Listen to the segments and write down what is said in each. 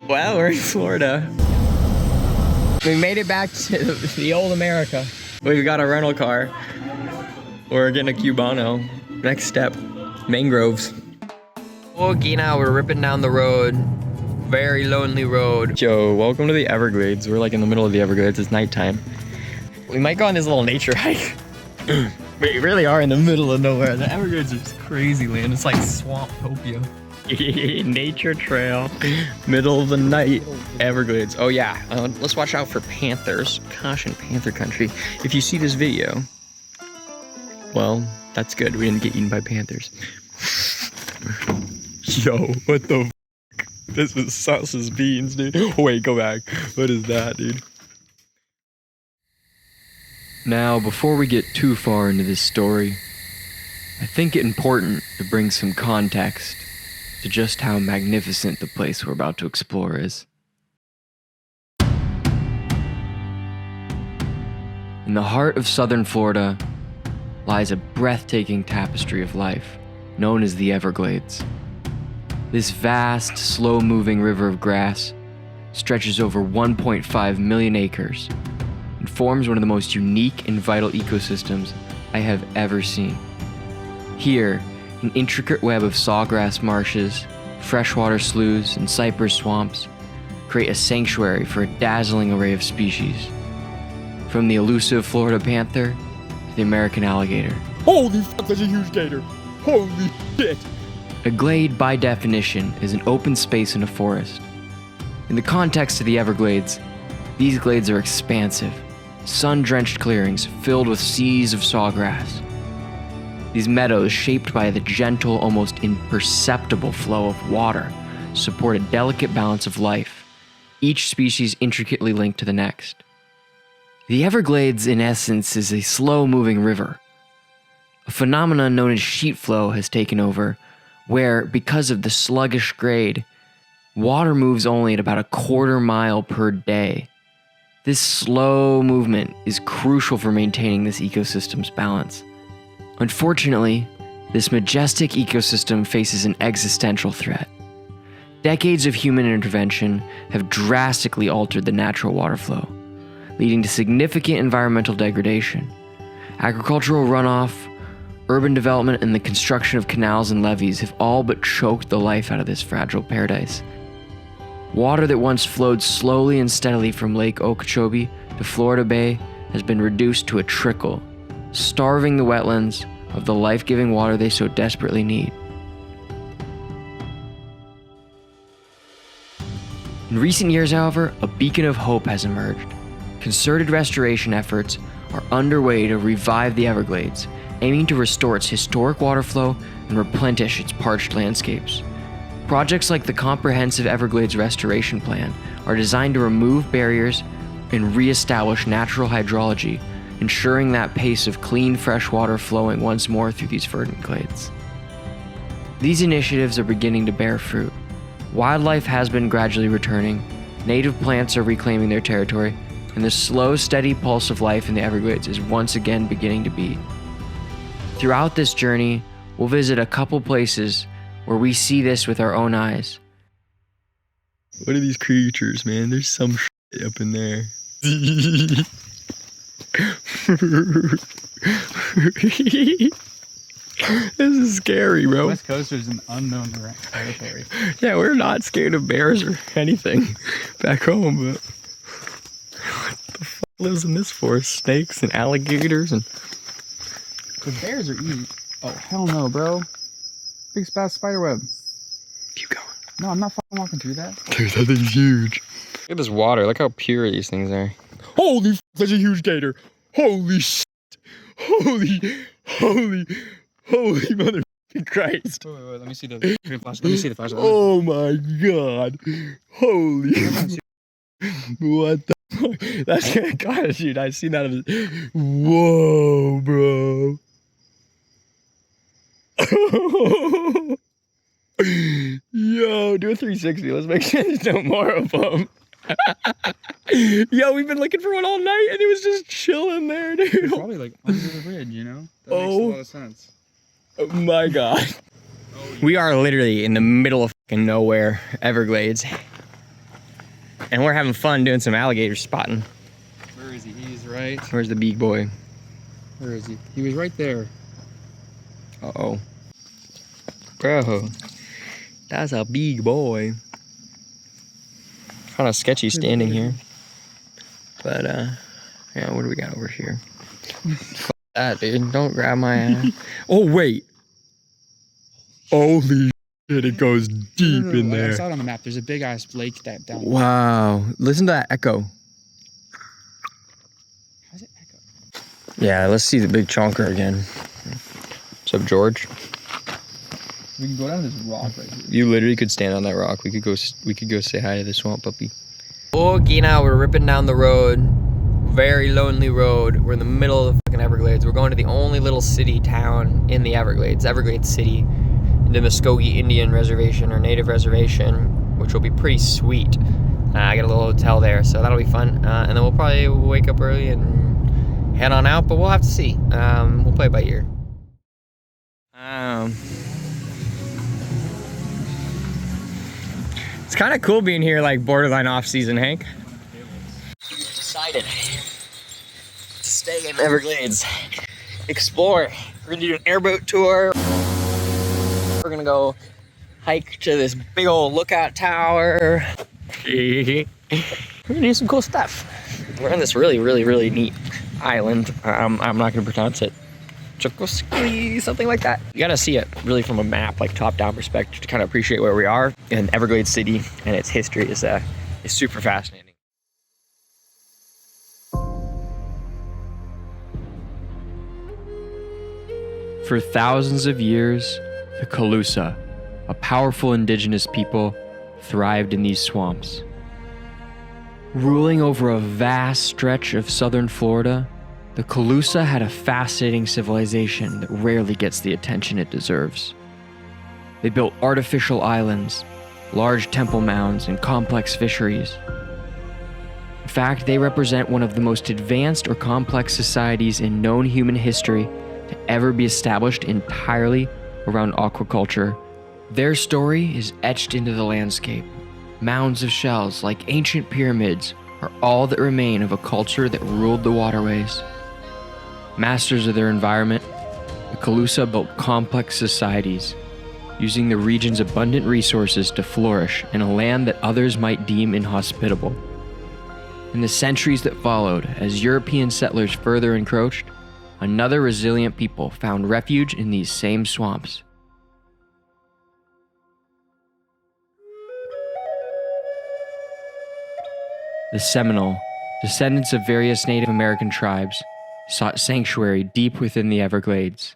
Well, we're in Florida. We made it back to the old America. We've got a rental car. We're getting a Cubano. Next step, mangroves. Okay, now we're ripping down the road. Very lonely road. Yo, welcome to the Everglades. We're like in the middle of the Everglades. It's nighttime. We might go on this little nature hike. We really are in the middle of nowhere. The Everglades is crazy land. It's like Swamptopia. Nature trail. Middle of the night. Everglades. Oh yeah, let's watch out for panthers. Caution, panther country. If you see this video, well, that's good. We didn't get eaten by panthers. Yo, what the f***? This was sus as beans, dude. Oh, wait, go back. What is that, dude? Now, before we get too far into this story, I think it important to bring some context to just how magnificent the place we're about to explore is. In the heart of southern Florida lies a breathtaking tapestry of life known as the Everglades. This vast, slow-moving river of grass stretches over 1.5 million acres and forms one of the most unique and vital ecosystems I have ever seen. Here, an intricate web of sawgrass marshes, freshwater sloughs, and cypress swamps create a sanctuary for a dazzling array of species. From the elusive Florida panther to the American alligator. Holy fuck, that's a huge gator. Holy shit. A glade, by definition, is an open space in a forest. In the context of the Everglades, these glades are expansive, sun-drenched clearings filled with seas of sawgrass. These meadows, shaped by the gentle, almost imperceptible flow of water, support a delicate balance of life, each species intricately linked to the next. The Everglades, in essence, is a slow-moving river. A phenomenon known as sheet flow has taken over, where, because of the sluggish grade, water moves only at about a quarter mile per day. This slow movement is crucial for maintaining this ecosystem's balance. Unfortunately, this majestic ecosystem faces an existential threat. Decades of human intervention have drastically altered the natural water flow, leading to significant environmental degradation. Agricultural runoff, urban development, and the construction of canals and levees have all but choked the life out of this fragile paradise. Water that once flowed slowly and steadily from Lake Okeechobee to Florida Bay has been reduced to a trickle, starving the wetlands of the life-giving water they so desperately need. In recent years, however, a beacon of hope has emerged. Concerted restoration efforts are underway to revive the Everglades, aiming to restore its historic water flow and replenish its parched landscapes. Projects like the Comprehensive Everglades Restoration Plan are designed to remove barriers and re-establish natural hydrology, ensuring that pace of clean, fresh water flowing once more through these verdant glades. These initiatives are beginning to bear fruit. Wildlife has been gradually returning, native plants are reclaiming their territory, and the slow, steady pulse of life in the Everglades is once again beginning to beat. Throughout this journey, we'll visit a couple places where we see this with our own eyes. What are these creatures, man? There's some shit up in there. This is scary, bro. West Coast is an unknown territory. Yeah, we're not scared of bears or anything back home, but what the fuck lives in this forest? Snakes and alligators and... The bears are eating. Oh, hell no, bro. Big spaz spiderweb. Keep going. No, I'm not fucking walking through that. Dude, that thing's huge. Look at this water. Look how pure these things are. Holy f***, that's a huge gator. Holy shit. Holy motherfucking Christ. Wait, let me see the flash. Let me see the flashlight. Oh my god. Holy. What the fuck? That's God, dude. I've seen that. Whoa, bro. Yo, do a 360. Let's make sure there's no more of them. Yo, we've been looking for one all night and it was just chilling there, dude. It's probably like under the bridge, you know? That makes a lot of sense. Oh my god. We are literally in the middle of fucking nowhere, Everglades. And we're having fun doing some alligator spotting. Where is he? He's right. Where's the big boy? Where is he? He was right there. Uh-oh. Bro, that's a big boy. Kind of sketchy standing here. But, yeah, what do we got over here? Fuck that, dude. Don't grab my ass. Oh, wait. Holy shit, it goes deep in I there. saw it on the map. There's a big ass lake that down there. Wow. Listen to that echo. How's it echo? Yeah, let's see the big chonker again. What's up, George? We can go down this rock right here. You literally could stand on that rock. We could go say hi to the swamp puppy. Okay, now we're ripping down the road. Very lonely road. We're in the middle of the fucking Everglades. We're going to the only little city town in the Everglades, Everglades City, the Muskogee Indian Reservation or Native Reservation, which will be pretty sweet. I got a little hotel there, so that'll be fun. And then we'll probably wake up early and head on out, but we'll have to see. We'll play it by ear. It's kind of cool being here, like borderline off season, Hank. We've decided to stay in Everglades, explore. We're gonna do an airboat tour. We're gonna go hike to this big old lookout tower. We're gonna do some cool stuff. We're on this really, really, really neat island. I'm not gonna pronounce it. Chukosky, something like that. You gotta see it really from a map, like top-down perspective, to kind of appreciate where we are. And Everglades City and its history is super fascinating. For thousands of years, the Calusa, a powerful indigenous people, thrived in these swamps. Ruling over a vast stretch of southern Florida, the Calusa had a fascinating civilization that rarely gets the attention it deserves. They built artificial islands, large temple mounds, and complex fisheries. In fact, they represent one of the most advanced or complex societies in known human history to ever be established entirely around aquaculture. Their story is etched into the landscape. Mounds of shells, like ancient pyramids, are all that remain of a culture that ruled the waterways. Masters of their environment, the Calusa built complex societies, using the region's abundant resources to flourish in a land that others might deem inhospitable. In the centuries that followed, as European settlers further encroached, another resilient people found refuge in these same swamps. The Seminole, descendants of various Native American tribes, sought sanctuary deep within the Everglades.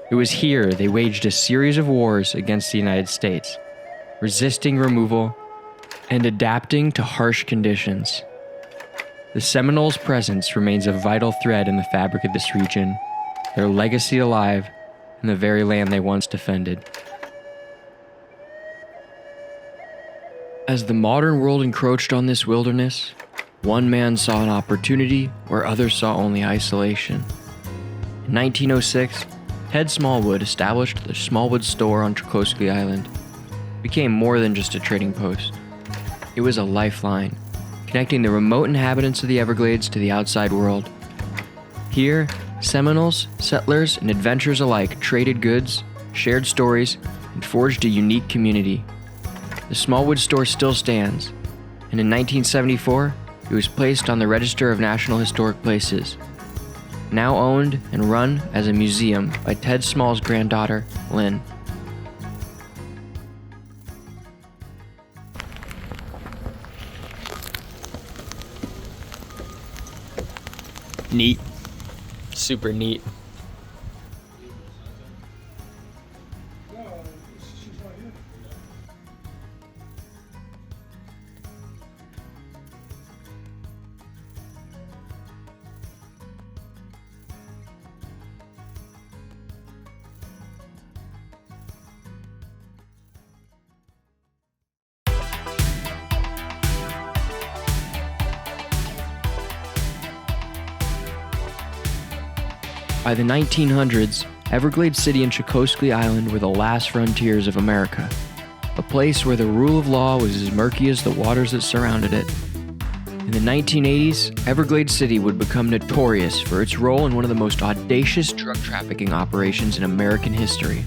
It was here they waged a series of wars against the United States, resisting removal and adapting to harsh conditions. The Seminoles' presence remains a vital thread in the fabric of this region, their legacy alive in the very land they once defended. As the modern world encroached on this wilderness, one man saw an opportunity where others saw only isolation. In 1906, Ted Smallwood established the Smallwood store on Chukosky Island. It became more than just a trading post. It was a lifeline, connecting the remote inhabitants of the Everglades to the outside world. Here, Seminoles, settlers, and adventurers alike traded goods, shared stories, and forged a unique community. The Smallwood store still stands, and in 1974, it was placed on the Register of National Historic Places, now owned and run as a museum by Ted Small's granddaughter, Lynn. Neat. Super neat. By the 1900s, Everglades City and Chukosky Island were the last frontiers of America. a place where the rule of law was as murky as the waters that surrounded it. In the 1980s, Everglades City would become notorious for its role in one of the most audacious drug trafficking operations in American history.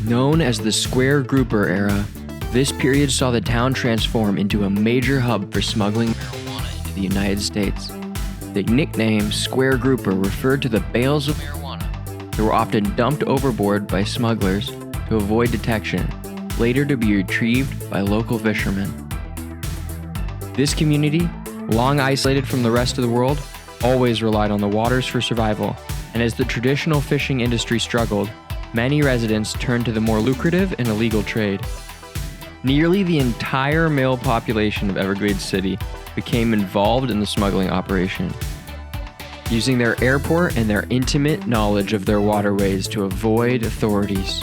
Known as the Square Grouper era, this period saw the town transform into a major hub for smuggling marijuana into the United States. The nickname Square Grouper referred to the bales of marijuana that were often dumped overboard by smugglers to avoid detection, later to be retrieved by local fishermen. This community, long isolated from the rest of the world, always relied on the waters for survival, and as the traditional fishing industry struggled, many residents turned to the more lucrative and illegal trade. Nearly the entire male population of Everglades City became involved in the smuggling operation, using their airport and their intimate knowledge of their waterways to avoid authorities.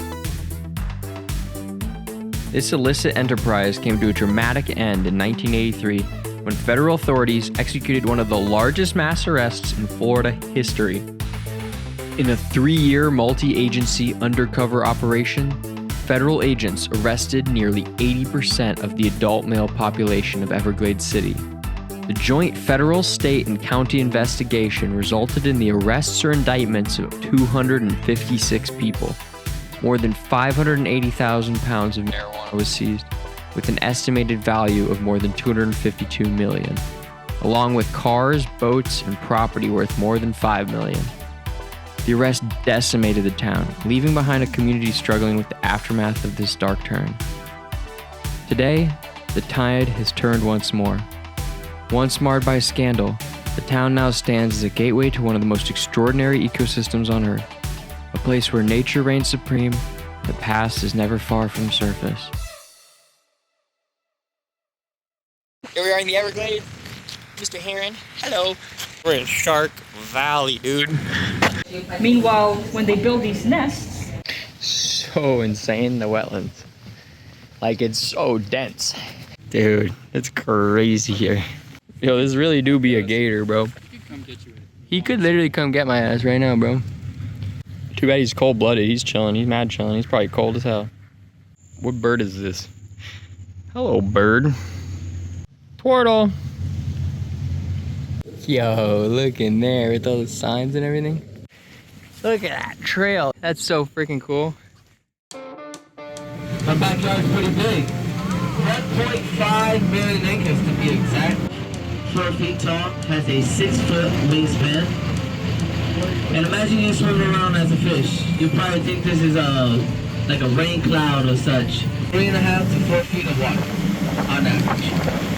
This illicit enterprise came to a dramatic end in 1983 when federal authorities executed one of the largest mass arrests in Florida history. In a 3-year multi-agency undercover operation, federal agents arrested nearly 80% of the adult male population of Everglades City. The joint federal, state, and county investigation resulted in the arrests or indictments of 256 people. More than 580,000 pounds of marijuana was seized, with an estimated value of more than $252 million, along with cars, boats, and property worth more than $5 million. The arrest decimated the town, leaving behind a community struggling with the aftermath of this dark turn. Today, the tide has turned once more. Once marred by scandal, the town now stands as a gateway to one of the most extraordinary ecosystems on Earth. A place where nature reigns supreme, the past is never far from the surface. Here we are in the Everglades. Mr. Heron, hello. We're in Shark Valley, dude. Meanwhile, when they build these nests, So insane, the wetlands. Like, it's so dense. Dude, it's crazy here. Yo, this really do be a gator, bro. He could literally come get my ass right now, bro. Too bad he's cold-blooded. He's chilling. He's mad chilling. He's probably cold as hell. What bird is this? Hello, bird. Turtle. Yo, look in there with all the signs and everything. Look at that trail. That's so freaking cool. My backyard is pretty big. 1.5 million acres to be exact. 4 feet tall, has a 6-foot wingspan. And imagine you swimming around as a fish. You probably think this is like a rain cloud or such. 3.5 to 4 feet of water on average.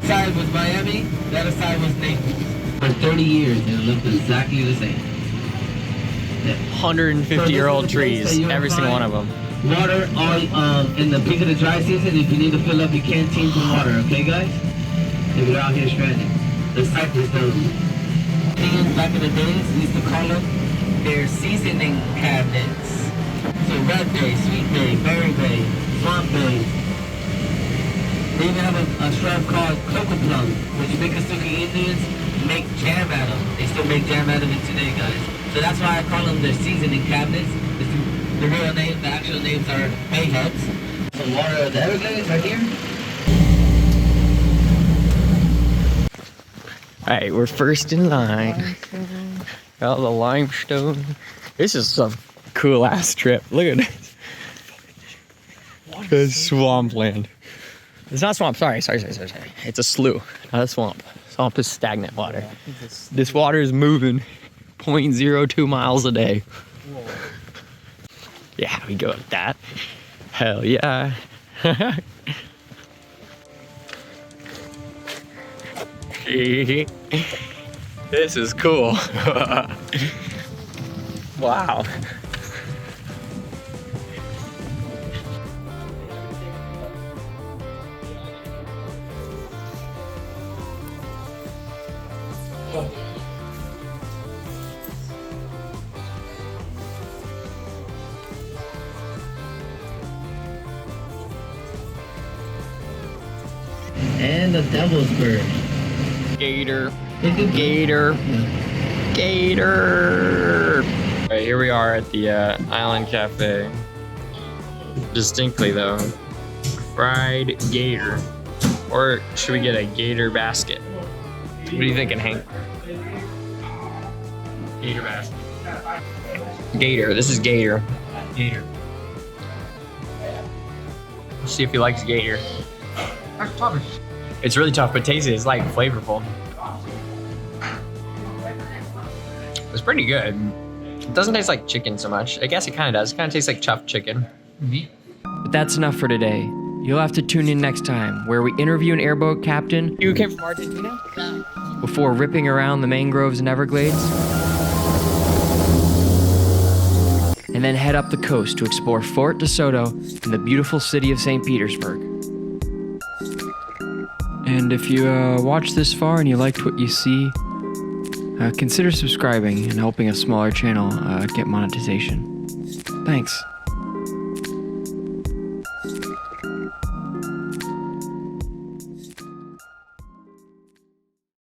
Side was Miami, the other side was Naples. For 30 years, and it looked exactly the same. 150-year-old trees, every single one of them. Water all in the peak of the dry season. If you need to fill up your canteens with water, okay, guys? If you're out here stranded, the cypress those. Indians back in the days used to call them their seasoning cabinets. So red bay, sweet bay, berry bay, swamp bay. They even have a shrub called cocoa plum, which Miccosukee Indians make jam out of. They still make jam out of it today, guys. So that's why I call them their seasoning cabinets. The real name, the actual names are bayheads. The water of the Everglades right here. Alright, we're first in line. Got the limestone. This is some cool ass trip. Look at this. It's swampland. It's not swamp, sorry. It's a slough, not a swamp. Swamp is stagnant water. This water is moving 0.02 miles a day. Yeah, we go with that. Hell yeah. This is cool. Wow. And the devil's bird. Gator. Gator. Gator. Alright, here we are at the Island Cafe. Distinctly though. fried gator. Or should we get a gator basket? What are you thinking, Hank? Gator basket. Gator. This is gator. Gator. Let's see if he likes gator. That's tough. It's really tough, but tasty. It's like flavorful. It's pretty good. It doesn't taste like chicken so much. I guess it kind of does. It kind of tastes like chuffed chicken. But that's enough for today. You'll have to tune in next time, where we interview an airboat captain You came from Argentina? before ripping around the mangroves and Everglades, and then head up the coast to explore Fort DeSoto and the beautiful city of St. Petersburg. And if you watched this far and you liked what you see, consider subscribing and helping a smaller channel get monetization. Thanks.